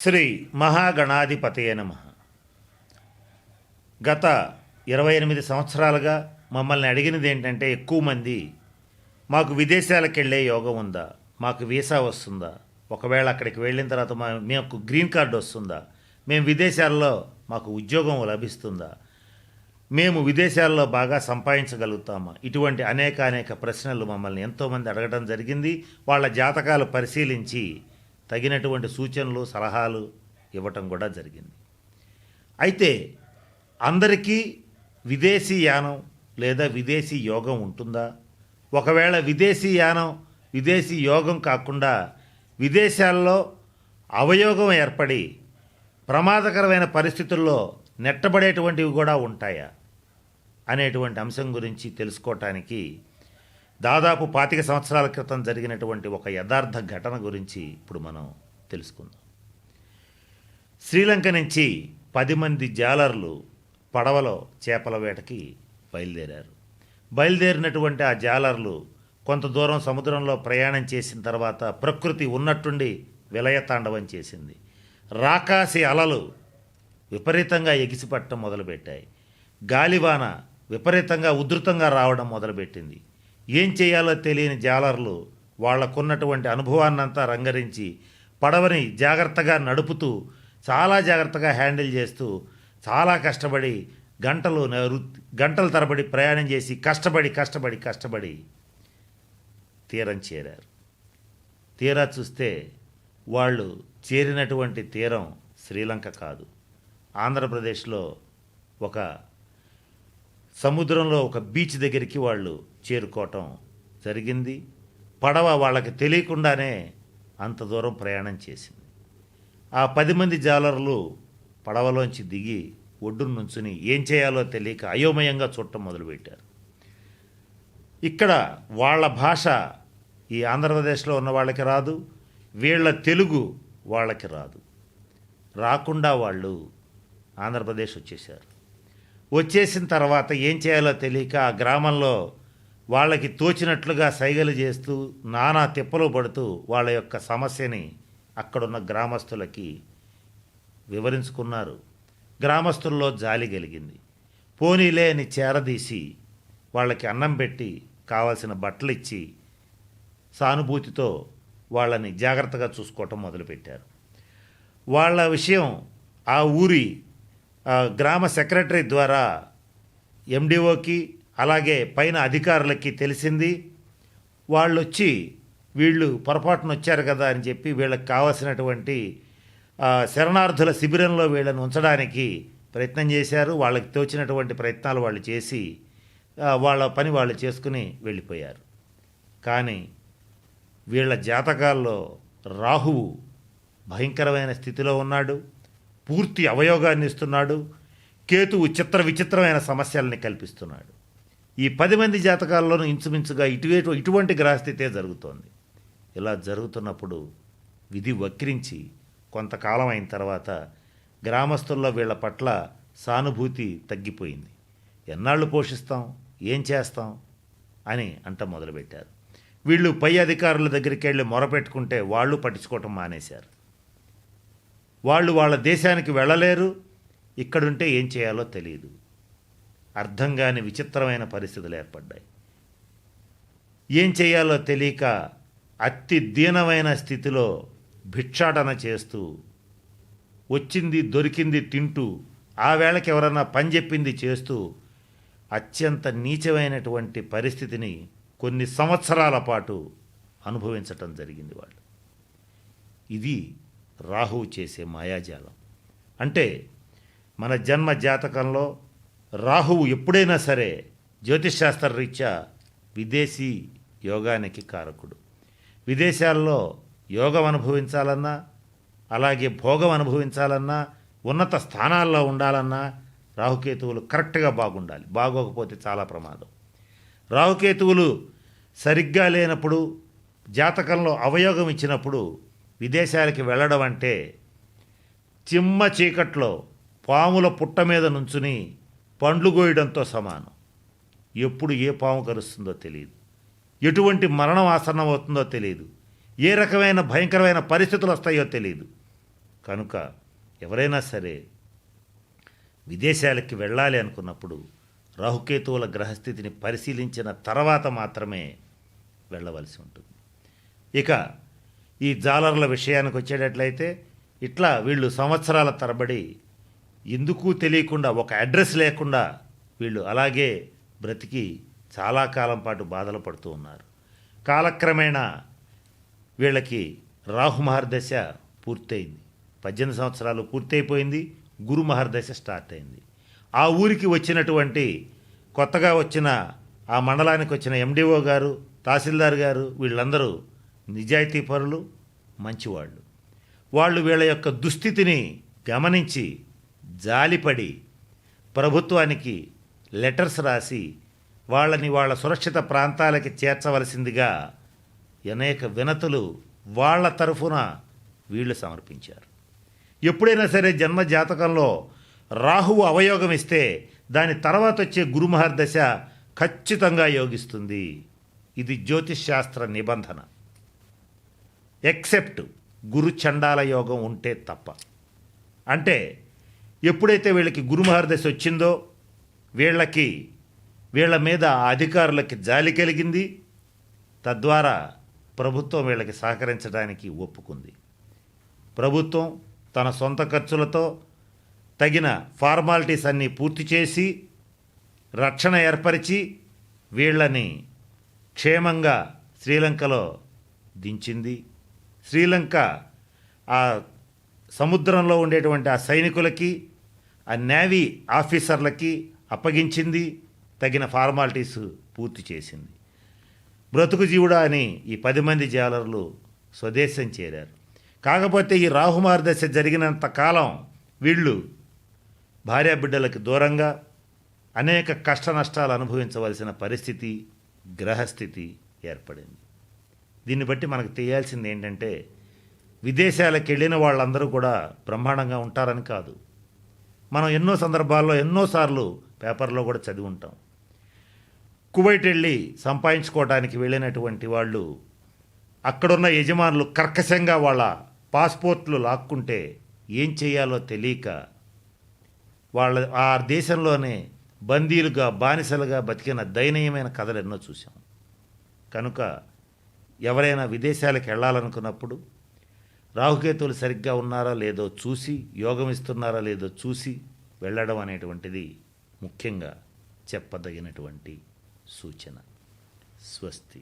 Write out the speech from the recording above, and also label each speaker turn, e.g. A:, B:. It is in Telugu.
A: శ్రీ మహాగణాధిపతయే నమః. గత 28 సంవత్సరాలుగా మమ్మల్ని అడిగినది ఏంటంటే, ఎక్కువ మంది మాకు విదేశాలకు వెళ్ళే యోగం ఉందా, మాకు వీసా వస్తుందా, ఒకవేళ అక్కడికి వెళ్ళిన తర్వాత మాకు గ్రీన్ కార్డు వస్తుందా, మేము విదేశాల్లో మాకు ఉద్యోగం లభిస్తుందా, మేము విదేశాల్లో బాగా సంపాదించగలుగుతామా, ఇటువంటి అనేక ప్రశ్నలు మమ్మల్ని ఎంతోమంది అడగడం జరిగింది. వాళ్ళ జాతకాలు పరిశీలించి తగినటువంటి సూచనలు సలహాలు ఇవ్వటం కూడా జరిగింది. అయితే అందరికీ విదేశీ యానం లేదా విదేశీ యోగం ఉంటుందా, ఒకవేళ విదేశీ యానం విదేశీ యోగం కాకుండా విదేశాల్లో అవయోగం ఏర్పడి ప్రమాదకరమైన పరిస్థితుల్లో నెట్టబడేటువంటివి కూడా ఉంటాయా అనేటువంటి అంశం గురించి తెలుసుకోవటానికి దాదాపు 25 సంవత్సరాల క్రితం జరిగినటువంటి ఒక యథార్థ ఘటన గురించి ఇప్పుడు మనం తెలుసుకుందాం. శ్రీలంక నుంచి 10 మంది జాలర్లు పడవలో చేపల వేటకి బయలుదేరారు. బయలుదేరినటువంటి ఆ జాలర్లు కొంత దూరం సముద్రంలో ప్రయాణం చేసిన తర్వాత ప్రకృతి ఉన్నట్టుండి విలయతాండవం చేసింది. రాకాసి అలలు విపరీతంగా ఎగిసిపట్టడం మొదలుపెట్టాయి. గాలివాన విపరీతంగా ఉధృతంగా రావడం మొదలుపెట్టింది. ఏం చేయాలో తెలియని జాలర్లు వాళ్లకున్నటువంటి అనుభవాన్నంతా రంగరించి పడవని జాగ్రత్తగా నడుపుతూ, చాలా జాగ్రత్తగా హ్యాండిల్ చేస్తూ, చాలా కష్టపడి గంటల తరబడి ప్రయాణం చేసి కష్టపడి తీరం చేరారు. తీరా చూస్తే వాళ్ళు చేరినటువంటి తీరం శ్రీలంక కాదు, ఆంధ్రప్రదేశ్లో ఒక సముద్రంలో ఒక బీచ్ దగ్గరికి వాళ్ళు చేరుకోవటం జరిగింది. పడవ వాళ్ళకి తెలియకుండానే అంత దూరం ప్రయాణం చేసింది. ఆ 10 మంది జాలర్లు పడవలోంచి దిగి ఒడ్డును నుంచుని ఏం చేయాలో తెలియక అయోమయంగా చూడటం మొదలుపెట్టారు. ఇక్కడ వాళ్ళ భాష ఈ ఆంధ్రప్రదేశ్లో ఉన్న వాళ్ళకి రాదు, వీళ్ళ తెలుగు వాళ్ళకి రాదు. రాకుండా వాళ్ళు ఆంధ్రప్రదేశ్ వచ్చేసిన తర్వాత ఏం చేయాలో తెలియక ఆ గ్రామంలో వాళ్ళకి తోచినట్లుగా సైగలు చేస్తూ నానా తిప్పలు పడుతూ వాళ్ళ యొక్క సమస్యని అక్కడున్న గ్రామస్తులకి వివరించుకున్నారు. గ్రామస్తుల్లో జాలి కలిగింది. పోనీలే అని చేరదీసి వాళ్ళకి అన్నం పెట్టి కావాల్సిన బట్టలు ఇచ్చి సానుభూతితో వాళ్ళని జాగ్రత్తగా చూసుకోవటం మొదలుపెట్టారు. వాళ్ళ విషయం ఆ ఊరి గ్రామ సెక్రటరీ ద్వారా ఎండిఓకి అలాగే పైన అధికారులకి తెలిసింది. వాళ్ళు వచ్చి వీళ్ళు పొరపాటున వచ్చారు కదా అని చెప్పి వీళ్ళకి కావాల్సినటువంటి శరణార్థుల శిబిరంలో వీళ్ళని ఉంచడానికి ప్రయత్నం చేశారు. వాళ్ళకి తోచినటువంటి ప్రయత్నాలు వాళ్ళు చేసి వాళ్ళ పని వాళ్ళు చేసుకుని వెళ్ళిపోయారు. కానీ వీళ్ళ జాతకాల్లో రాహువు భయంకరమైన స్థితిలో ఉన్నాడు, పూర్తి అవయోగాన్ని ఇస్తున్నాడు. కేతువు విచిత్రమైన సమస్యల్ని కల్పిస్తున్నాడు. ఈ 10 మంది జాతకాల్లోనూ ఇంచుమించుగా ఇటువంటి గ్రహస్థితే జరుగుతోంది. ఇలా జరుగుతున్నప్పుడు విధి వక్రించి కొంతకాలం అయిన తర్వాత గ్రామస్తుల్లో వీళ్ళ పట్ల సానుభూతి తగ్గిపోయింది. ఎన్నాళ్ళు పోషిస్తాం, ఏం చేస్తాం అని అంట మొదలుపెట్టారు. వీళ్ళు పై అధికారుల దగ్గరికి వెళ్ళి మొరపెట్టుకుంటే వాళ్ళు పట్టించుకోవటం మానేశారు. వాళ్ళు వాళ్ళ దేశానికి వెళ్ళలేరు, ఇక్కడుంటే ఏం చేయాలో తెలియదు. అర్థం కాని విచిత్రమైన పరిస్థితులు ఏర్పడ్డాయి. ఏం చేయాలో తెలియక అతి దీనమైన స్థితిలో భిక్షాటన చేస్తూ, వచ్చింది దొరికింది తింటూ, ఆ వేళకి ఎవరన్నా పని చెప్పింది చేస్తూ అత్యంత నీచమైనటువంటి పరిస్థితిని కొన్ని సంవత్సరాల పాటు అనుభవించటం జరిగింది వాళ్ళు. ఇది రాహువు చేసే మాయాజాలం. అంటే మన జన్మ జాతకంలో రాహువు ఎప్పుడైనా సరే జ్యోతిష్శాస్త్ర రీత్యా విదేశీ యోగానికి కారకుడు. విదేశాల్లో యోగం అనుభవించాలన్నా, అలాగే భోగం అనుభవించాలన్నా, ఉన్నత స్థానాల్లో ఉండాలన్నా రాహుకేతువులు కరెక్ట్గా బాగుండాలి. బాగోకపోతే చాలా ప్రమాదం. రాహుకేతువులు సరిగ్గా లేనప్పుడు, జాతకంలో అవయోగం ఇచ్చినప్పుడు విదేశాలకి వెళ్ళడం అంటే చిమ్మ చీకట్లో పాముల పుట్ట మీద నుంచుని పండ్లు కోయడంతో సమానం. ఎప్పుడు ఏ పాము కరుస్తుందో తెలియదు, ఎటువంటి మరణం ఆసన్నం అవుతుందో తెలియదు, ఏ రకమైన భయంకరమైన పరిస్థితులు వస్తాయో తెలియదు. కనుక ఎవరైనా సరే విదేశాలకి వెళ్ళాలి అనుకున్నప్పుడు రాహుకేతువుల గ్రహస్థితిని పరిశీలించిన తర్వాత మాత్రమే వెళ్ళవలసి ఉంటుంది. ఇక ఈ జాలర్ల విషయానికి వచ్చేటట్లయితే ఇట్లా వీళ్ళు సంవత్సరాల తరబడి ఎందుకు తెలియకుండా ఒక అడ్రస్ లేకుండా వీళ్ళు అలాగే బ్రతికి చాలా కాలం పాటు బాధలు పడుతూ ఉన్నారు. కాలక్రమేణా వీళ్ళకి రాహు మహర్దశ పూర్తయింది. 18 సంవత్సరాలు పూర్తయిపోయింది. గురు మహర్దశ స్టార్ట్ అయింది. ఆ ఊరికి వచ్చినటువంటి కొత్తగా వచ్చిన ఆ మండలానికి వచ్చిన ఎండిఓ గారు, తహసీల్దార్ గారు వీళ్ళందరూ నిజాయితీ పరులు, మంచివాళ్ళు. వాళ్ళు వీళ్ళ యొక్క దుస్థితిని గమనించి జాలిపడి ప్రభుత్వానికి లెటర్స్ రాసి వాళ్ళని వాళ్ళ సురక్షిత ప్రాంతాలకి చేర్చవలసిందిగా అనేక వినతులు వాళ్ళ తరఫున వీళ్ళు సమర్పించారు. ఎప్పుడైనా సరే జన్మ జాతకంలో రాహువు అవయోగం ఇస్తే దాని తర్వాత వచ్చే గురుమహర్దశ ఖచ్చితంగా యోగిస్తుంది. ఇది జ్యోతిష్ శాస్త్ర నిబంధన. ఎక్సెప్ట్ గురు చండాల యోగం ఉంటే తప్ప. అంటే ఎప్పుడైతే వీళ్ళకి గురుమహర్దశ వచ్చిందో వీళ్ళ మీద ఆ అధికారులకి జాలి కలిగింది. తద్వారా ప్రభుత్వం వీళ్ళకి సహకరించడానికి ఒప్పుకుంది. ప్రభుత్వం తన సొంత ఖర్చులతో తగిన ఫార్మాలిటీస్ అన్నీ పూర్తి చేసి రక్షణ ఏర్పరిచి వీళ్ళని క్షేమంగా శ్రీలంకలో దించింది. శ్రీలంక ఆ సముద్రంలో ఉండేటువంటి ఆ సైనికులకి, ఆ నేవీ ఆఫీసర్లకి అప్పగించింది. తగిన ఫార్మాలిటీస్ పూర్తి చేసింది. బ్రతుకు జీవుడా అని ఈ 10 మంది జాలర్లు స్వదేశం చేరారు. కాకపోతే ఈ రాహుమార్దశ జరిగినంత కాలం వీళ్ళు భార్యాబిడ్డలకు దూరంగా అనేక కష్ట నష్టాలు అనుభవించవలసిన పరిస్థితి, గ్రహస్థితి ఏర్పడింది. దీన్ని బట్టి మనకు తెలియాల్సింది ఏంటంటే విదేశాలకు వెళ్ళిన వాళ్ళందరూ కూడా బ్రహ్మాండంగా ఉంటారని కాదు. మనం ఎన్నో సందర్భాల్లో ఎన్నోసార్లు పేపర్లో కూడా చదివి ఉంటాం. కువైట్ వెళ్ళి సంపాదించుకోవడానికి వెళ్ళినటువంటి వాళ్ళు అక్కడున్న యజమానులు కర్కశంగా వాళ్ళ పాస్పోర్ట్లు లాక్కుంటే ఏం చేయాలో తెలియక వాళ్ళ ఆ దేశంలోనే బందీలుగా, బానిసలుగా బతికిన దయనీయమైన కథలు ఎన్నో చూసాం. కనుక ఎవరైనా విదేశాలకు వెళ్ళాలనుకున్నప్పుడు రాహుకేతువులు సరిగ్గా ఉన్నారా లేదో చూసి, యోగం ఇస్తున్నారా లేదో చూసి వెళ్ళడం అనేటువంటిది ముఖ్యంగా చెప్పదగినటువంటి సూచన. స్వస్తి.